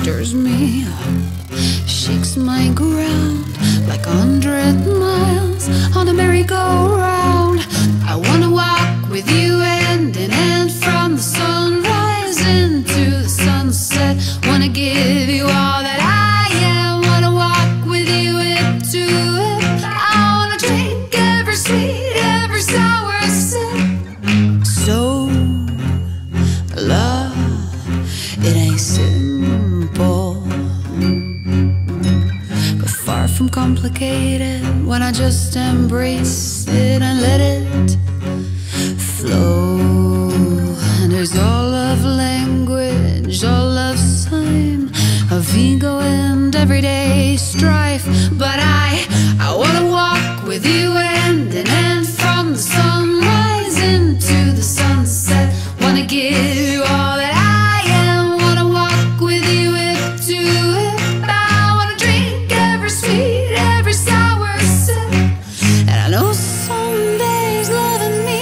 stirs me, shakes my ground like 100 miles on a merry-go-round. I wanna walk with you hand in hand from the sunrise into the sunset. Wanna give you all that I am. Wanna walk with you hip to hip. I wanna drink every sweet, every sour sip. So, love, it ain't simple, but far from complicated when I just embrace it and let it flow. And there's all of language, all of sign, of ego and everyday strife. But I wanna walk with you hand in hand from the sunrise into the sunset. Wanna give you all that I am. Wanna walk with you hip to hip. I wanna drink every sweet, every sour sip. And I know some days loving me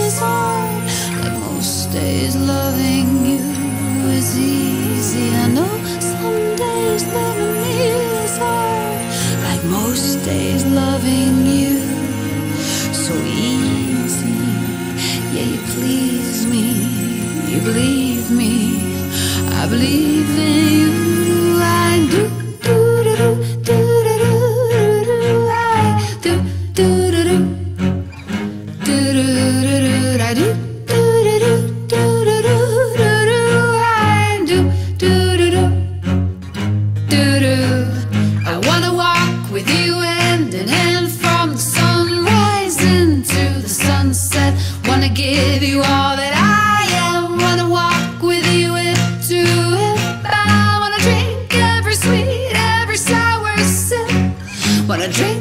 is hard, like most days loving you is easy. I know some days loving me is hard, like most days loving you so easy. Yeah, you please me, you believe me, I believe in you. I do, do, do, do, do, do, do, do, I do, do, do, do, do, do, do, do, I do, do, do, do, do, do, do, do, I do, do, do, do, do, do. I wanna walk with you hand in hand from the sunrise into the sunset. Wanna give you all that I am. Wanna walk with you hip to hip. I wanna drink every sweet, every sour sip. Wanna drink